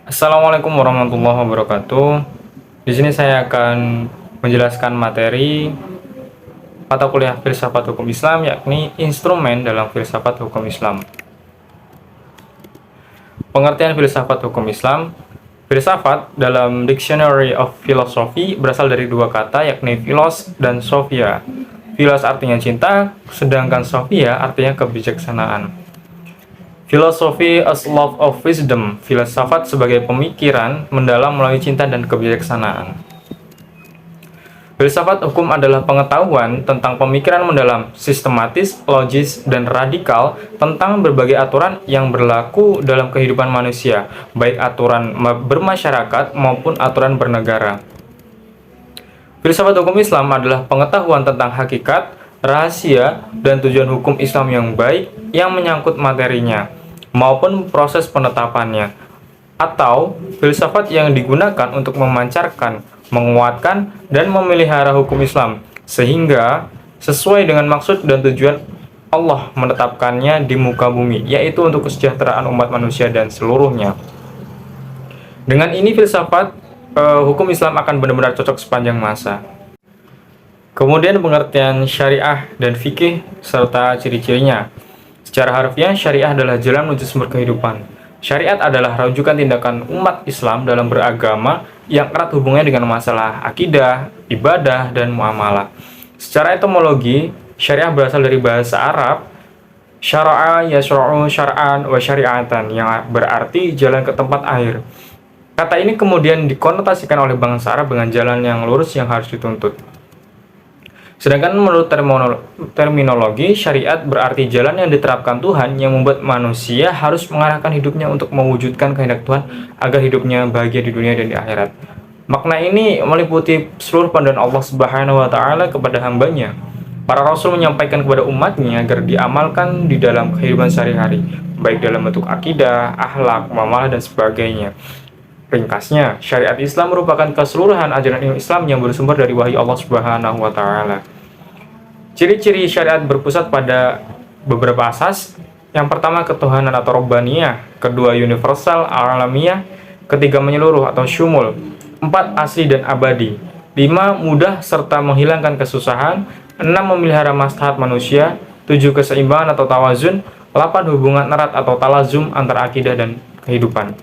Assalamualaikum warahmatullahi wabarakatuh. Di sini saya akan menjelaskan materi mata kuliah Filsafat Hukum Islam, yakni instrumen dalam filsafat hukum Islam. Pengertian filsafat hukum Islam. Filsafat dalam Dictionary of Philosophy berasal dari dua kata, yakni philos dan sophia. Philos artinya cinta, sedangkan sophia artinya kebijaksanaan. Philosophy as love of wisdom. Filsafat sebagai pemikiran mendalam melalui cinta dan kebijaksanaan. Filsafat hukum adalah pengetahuan tentang pemikiran mendalam, sistematis, logis, dan radikal tentang berbagai aturan yang berlaku dalam kehidupan manusia, baik aturan bermasyarakat maupun aturan bernegara. Filsafat hukum Islam adalah pengetahuan tentang hakikat, rahasia, dan tujuan hukum Islam yang baik yang menyangkut materinya, maupun proses penetapannya, atau filsafat yang digunakan untuk memancarkan, menguatkan, dan memelihara hukum Islam, sehingga sesuai dengan maksud dan tujuan Allah menetapkannya di muka bumi, yaitu untuk kesejahteraan umat manusia dan seluruhnya. Dengan ini filsafat hukum Islam akan benar-benar cocok sepanjang masa. Kemudian pengertian syariah dan fikih serta ciri-cirinya. Secara harfiah, syariah adalah jalan menuju sumber kehidupan. Syariat adalah rujukan tindakan umat Islam dalam beragama yang erat hubungannya dengan masalah akidah, ibadah, dan muamalah. Secara etimologi, syariah berasal dari bahasa Arab syara'a yasra'u syar'an wa syari'atan, yang berarti jalan ke tempat air. Kata ini kemudian dikonotasikan oleh bangsa Arab dengan jalan yang lurus yang harus dituntut. Sedangkan menurut terminologi, syariat berarti jalan yang diterapkan Tuhan yang membuat manusia harus mengarahkan hidupnya untuk mewujudkan kehendak Tuhan agar hidupnya bahagia di dunia dan di akhirat. Makna ini meliputi seluruh panduan Allah Subhanahu wa Ta'ala kepada hambanya. Para rasul menyampaikan kepada umatnya agar diamalkan di dalam kehidupan sehari-hari, baik dalam bentuk akidah, akhlak, muamalah, dan sebagainya. Ringkasnya, syariat Islam merupakan keseluruhan ajaran ilmu Islam yang bersumber dari wahyu Allah Subhanahu wa Ta'ala. Ciri-ciri syariat berpusat pada beberapa asas. Yang pertama, ketuhanan atau robbaniyah. Kedua, universal alamiah. Ketiga, menyeluruh atau syumul. 4, asli dan abadi. 5, mudah serta menghilangkan kesusahan. 6, memelihara maslahat manusia. 7, keseimbangan atau tawazun. 8, hubungan erat atau talazum antara akidah dan kehidupan.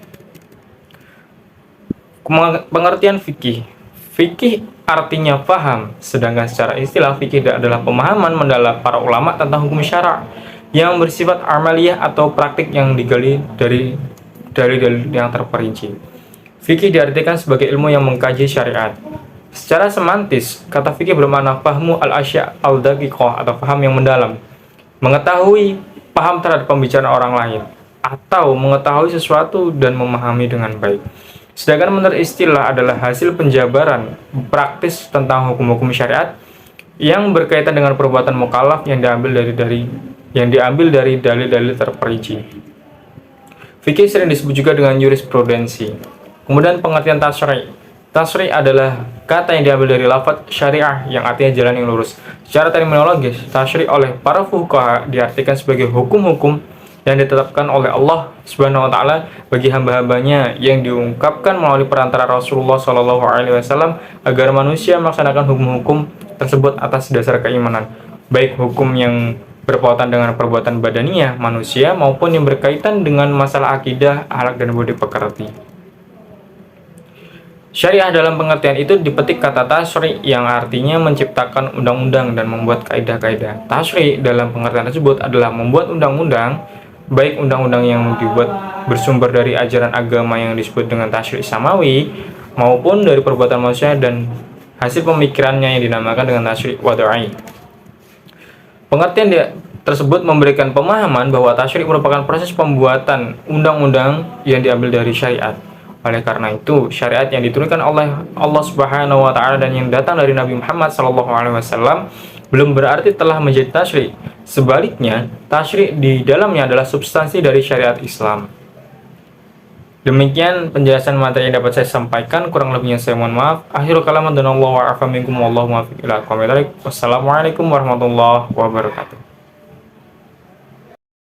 Pengertian fikih. Fikih artinya paham, sedangkan secara istilah fikih adalah pemahaman mendalam para ulama tentang hukum syara' yang bersifat amaliyah atau praktik yang digali dari dalil-dalil yang terperinci. Fikih diartikan sebagai ilmu yang mengkaji syariat. Secara semantis, kata fikih bermakna fahmu al-asya' al-daqiqah atau paham yang mendalam, mengetahui, paham terhadap pembicaraan orang lain, atau mengetahui sesuatu dan memahami dengan baik. Sedangkan menurut istilah adalah hasil penjabaran praktis tentang hukum-hukum syariat yang berkaitan dengan perbuatan mukallaf yang diambil dari dalil-dalil terperinci. Fikih sering disebut juga dengan jurisprudensi. Kemudian pengertian tasyri'. Tasyri' adalah kata yang diambil dari lafaz syariah yang artinya jalan yang lurus. Secara terminologis, tasyri' oleh para fuqaha diartikan sebagai hukum-hukum yang ditetapkan oleh Allah Subhanahu wa Ta'ala bagi hamba-hambanya yang diungkapkan melalui perantara Rasulullah Shallallahu Alaihi Wasallam agar manusia melaksanakan hukum-hukum tersebut atas dasar keimanan, baik hukum yang berpautan dengan perbuatan badaniyah manusia maupun yang berkaitan dengan masalah akidah, akhlak, dan budi pekerti. Syariah dalam pengertian itu dipetik kata tasyri' yang artinya menciptakan undang-undang dan membuat kaidah-kaidah. Tasyri' dalam pengertian tersebut adalah membuat undang-undang, baik undang-undang yang dibuat bersumber dari ajaran agama yang disebut dengan tasyri' samawi maupun dari perbuatan manusia dan hasil pemikirannya yang dinamakan dengan tasyri' wad'i. Pengertian tersebut memberikan pemahaman bahwa tasyri' merupakan proses pembuatan undang-undang yang diambil dari syariat. Oleh karena itu, syariat yang diturunkan oleh Allah Subhanahu wa Ta'ala dan yang datang dari Nabi Muhammad SAW belum berarti telah menjadi tasyri'. Sebaliknya, tasyri' di dalamnya adalah substansi dari syariat Islam. Demikian penjelasan materi yang dapat saya sampaikan, kurang lebihnya saya mohon maaf. Akhirul kalam dan Allah wa'afa minkum wallahu muwaffiq ila aqwamit thoriq. Wassalamualaikum warahmatullahi wabarakatuh.